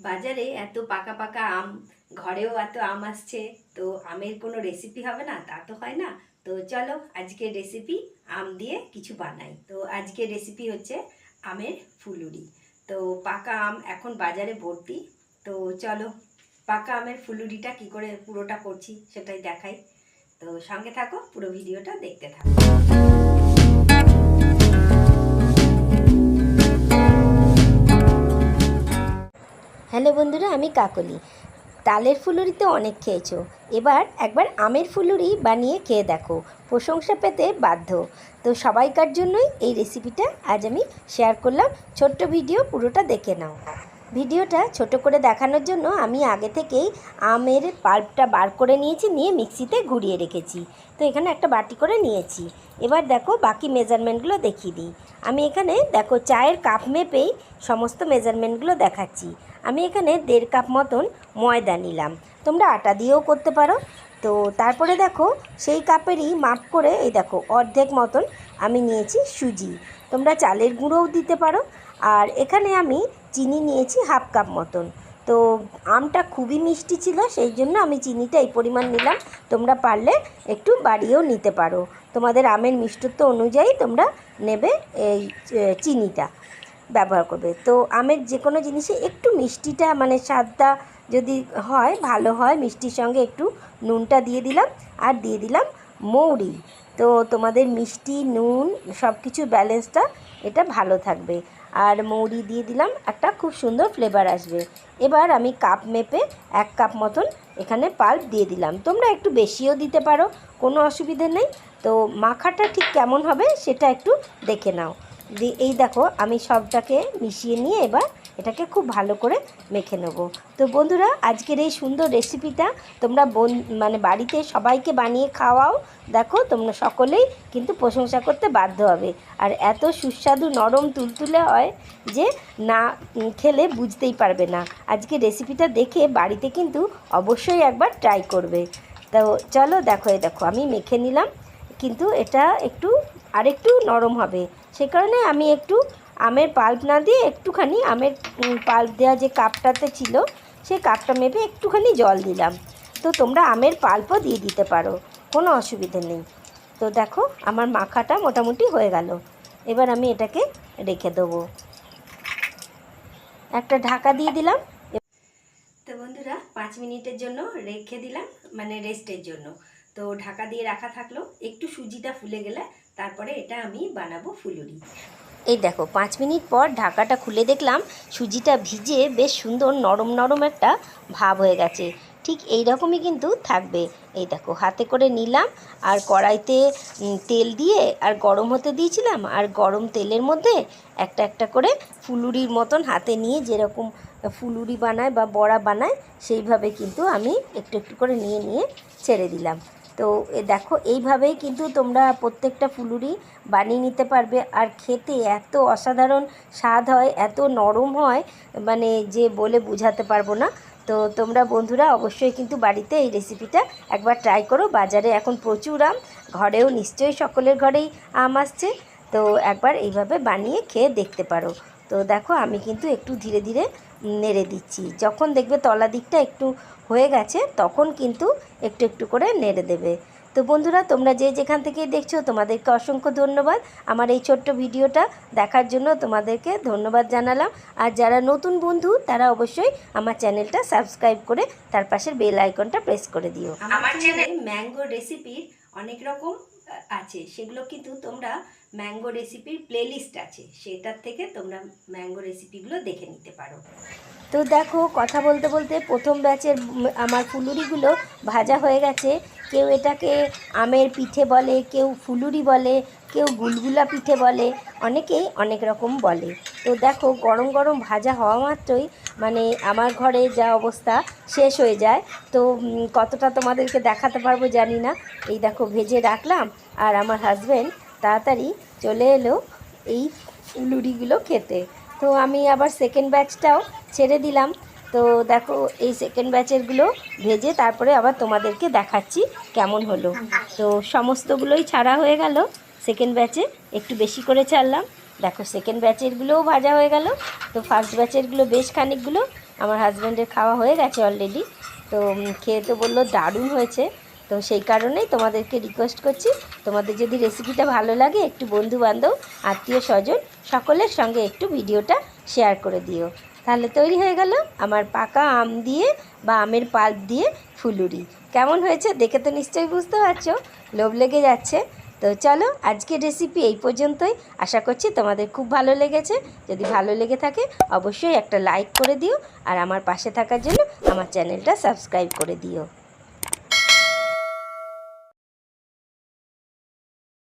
বাজারে এত পাকা পাকা আম, ঘরেও এত আম আসছে, তো আমের কোনো রেসিপি হবে না তা তো হয় না। তো চলো আজকে রেসিপি আম দিয়ে কিছু বানাই। তো আজকে রেসিপি হচ্ছে আমের ফুলুরি। তো পাকা আম এখন বাজারে ভর্তি। তো চলো পাকা আমের ফুলুরিটা কি করে পুরোটা করছি সেটাই দেখাই। তো সঙ্গে থাকো, পুরো ভিডিওটা দেখতে থাকো। হ্যালো বন্ধুরা, আমি কাকলি। তালের ফুলুরি তো অনেক খেয়েছো, এবার একবার আমের ফুলুরি বানিয়ে খেয়ে দেখো, প্রশংসা পেতে বাধ্য। তো সবাইকার জন্যই এই রেসিপিটা আজ আমি শেয়ার করলাম। ছোট্ট ভিডিও, পুরোটা দেখে নাও। ভিডিওটা ছোট করে দেখানোর জন্য আমি আগে থেকেই আমের পাল্পটা বার করে নিয়েছি, নিয়ে মিক্সিতে ঘুরিয়ে রেখেছি। তো এখানে একটা বাটি করে নিয়েছি। এবার দেখো বাকি মেজারমেন্টগুলো দেখিয়ে দিই। আমি এখানে দেখো চায়ের কাপ মেপেই সমস্ত মেজারমেন্টগুলো দেখাচ্ছি। আমি এখানে 1.5 কাপ মতন ময়দা নিলাম, তোমরা আটা দিয়েও করতে পারো। তো তারপরে দেখো সেই কাপেরই মাপ করে এই দেখো অর্ধেক মতন আমি নিয়েছি সুজি, তোমরা চালের গুঁড়োও দিতে পারো। আর এখানে আমি চিনি নিয়েছি 1/2 কাপ মতন। তো আমটা খুবই মিষ্টি ছিল, সেই জন্য আমি চিনিটা এই পরিমাণ নিলাম। তোমরা পারলে একটু বাড়িয়েও নিতে পারো, তোমাদের আমের মিষ্টত্ব অনুযায়ী তোমরা নেবে এই চিনিটা ব্যবহার করবে। তো আমের যে কোনো জিনিসে একটু মিষ্টিটা মানে স্বাদটা যদি হয় ভালো হয়, মিষ্টির সঙ্গে একটু নুনটা দিয়ে দিলাম, আর দিয়ে দিলাম মৌরি। তো তোমাদের মিষ্টি নুন সব কিছু ব্যালেন্সটা এটা ভালো থাকবে। আর মৌরি দিয়ে দিলাম, একটা খুব সুন্দর ফ্লেভার আসবে। এবার আমি কাপ মেপে 1 কাপ মতন এখানে পাল্প দিয়ে দিলাম, তোমরা একটু বেশিও দিতে পারো, কোনো অসুবিধে নেই। তো মাখাটা ঠিক কেমন হবে সেটা একটু দেখে নাও। এই দেখো আমি সবটাকে মিশিয়ে নিয়ে এবার এটাকে খুব ভালো করে মেখে নেব। তো বন্ধুরা, আজকের এই সুন্দর রেসিপিটা তোমরা মানে বাড়িতে সবাইকে বানিয়ে খাওয়াও, দেখো তোমরা সকলেই কিন্তু প্রশংসা করতে বাধ্য হবে। আর এত সুস্বাদু নরম তুলতুলে হয় যে না খেলে বুঝতেই পারবে না। আজকে রেসিপিটা দেখে বাড়িতে কিন্তু অবশ্যই একবার ট্রাই করবে। তো চলো দেখো, এই দেখো আমি মেখে নিলাম, কিন্তু এটা একটু আরেকটু নরম হবে, সে কারণে আমি একটু আমের পাল্প না দিয়ে একটুখানি আমের পাল্প দেওয়া যে কাপটাতে ছিল সেই কাপটা মেপে একটুখানি জল দিলাম। তো তোমরা আমের পাল্পও দিয়ে দিতে পারো, কোনো অসুবিধে নেই। তো দেখো আমার মাখাটা মোটামুটি হয়ে গেল। এবার আমি এটাকে রেখে দেবো, একটা ঢাকা দিয়ে দিলাম। তো বন্ধুরা 5 মিনিটের জন্য রেখে দিলাম, মানে রেস্টের জন্য। তো ঢাকা দিয়ে রাখা থাকলো, একটু সুজিটা ফুলে গেলে তারপরে এটা আমি বানাবো ফুলুরি। এই দেখো 5 মিনিট পর ঢাকাটা খুলে দেখলাম সুজিটা ভিজে বেশ সুন্দর নরম নরম একটা ভাব হয়ে গেছে। ঠিক এই রকমই কিন্তু থাকবে। এই দেখো হাতে করে নিলাম, আর কড়াইতে তেল দিয়ে আর গরম হতে দিয়েছিলাম, আর গরম তেলের মধ্যে একটা একটা করে ফুলুরির মতন হাতে নিয়ে, যেরকম ফুলুরি বানায় বা বড়া বানায় সেইভাবে কিন্তু আমি একটু একটু করে নিয়ে নিয়ে ছেড়ে দিলাম। তো দেখো এইভাবেই কিন্তু তোমরা প্রত্যেকটা ফুলুরি বানিয়ে নিতে পারবে। আর খেতে এত অসাধারণ স্বাদ হয়, এত নরম হয়, মানে যে বলে বোঝাতে পারবো না। তো তোমরা বন্ধুরা অবশ্যই কিন্তু বাড়িতে এই রেসিপিটা একবার ট্রাই করো। বাজারে এখন প্রচুর আম, ঘরেও নিশ্চয়ই সকলের ঘরেই আম আসছে। তো একবার এইভাবে বানিয়ে খেয়ে দেখতে পারো। তো দেখো আমি কিন্তু একটু ধীরে ধীরে নেড়ে দিচ্ছি, যখন দেখবে তলা দিকটা একটু হয়ে গেছে তখন কিন্তু একটু একটু করে নেড়ে দেবে। তো বন্ধুরা, তোমরা যে যেখান থেকে দেখছো তোমাদেরকে অসংখ্য ধন্যবাদ। আমার এই ছোট্ট ভিডিওটা দেখার জন্য তোমাদেরকে ধন্যবাদ জানালাম। আর যারা নতুন বন্ধু তারা অবশ্যই আমার চ্যানেলটা সাবস্ক্রাইব করে তার পাশের বেল আইকনটা প্রেস করে দিও। আমার চ্যানেলে ম্যাঙ্গো রেসিপির অনেক রকম আছে, সেগুলো কিন্তু তোমরা ম্যাঙ্গো রেসিপির প্লেলিস্ট আছে, সেটার থেকে তোমরা ম্যাঙ্গো রেসিপিগুলো দেখে নিতে পারো। তো দেখো কথা বলতে বলতে প্রথম ব্যাচের আমার ফুলুরিগুলো ভাজা হয়ে গেছে। কেউ এটাকে আমের পিঠে বলে, কেউ ফুলুরি বলে, কেউ গুলগুলা পিঠে বলে, অনেকেই অনেক রকম বলে। তো দেখো গরম গরম ভাজা হওয়া মাত্রই মানে আমার ঘরে যা অবস্থা শেষ হয়ে যায়। তো কতটা তোমাদেরকে দেখাতে পারবো জানি না। এই দেখো ভেজে রাখলাম, আর আমার হাজব্যান্ড তাড়াতাড়ি চলে এলো এই ফুলুরিগুলো খেতে। তো আমি আবার সেকেন্ড ব্যাচটাও ছেড়ে দিলাম। তো দেখো এই সেকেন্ড ব্যাচেরগুলো ভেজে তারপরে আবার তোমাদেরকে দেখাচ্ছি কেমন হলো। তো সমস্তগুলোই ছাড়া হয়ে গেল, সেকেন্ড ব্যাচে একটু বেশি করে ছাড়লাম। দেখো সেকেন্ড ব্যাচেরগুলোও ভাজা হয়ে গেল। তো ফার্স্ট ব্যাচেরগুলো বেশ খানিকগুলো আমার হাজব্যান্ডের খাওয়া হয়ে গেছে অলরেডি। তো খেয়ে তো বললো দারুণ হয়েছে। তো সেই কারণেই তোমাদেরকে রিকোয়েস্ট করছি, তোমাদের যদি রেসিপিটা ভালো লাগে একটু বন্ধুবান্ধব, আত্মীয় স্বজন সকলের সঙ্গে একটু ভিডিওটা শেয়ার করে দিও। তাহলে তৈরি হয়ে গেল আমার পাকা আম দিয়ে বা আমের পাল্প দিয়ে ফুলুরি। কেমন হয়েছে দেখে তো নিশ্চয়ই বুঝতে পারছো, লোভ লেগে যাচ্ছে। তো চলো আজকের রেসিপি এই পর্যন্তই। আশা করছি তোমাদের খুব ভালো লেগেছে। যদি ভালো লেগে থাকে অবশ্যই একটা লাইক করে দিও, আর আমার পাশে থাকার জন্য আমার চ্যানেলটা সাবস্ক্রাইব করে দিও।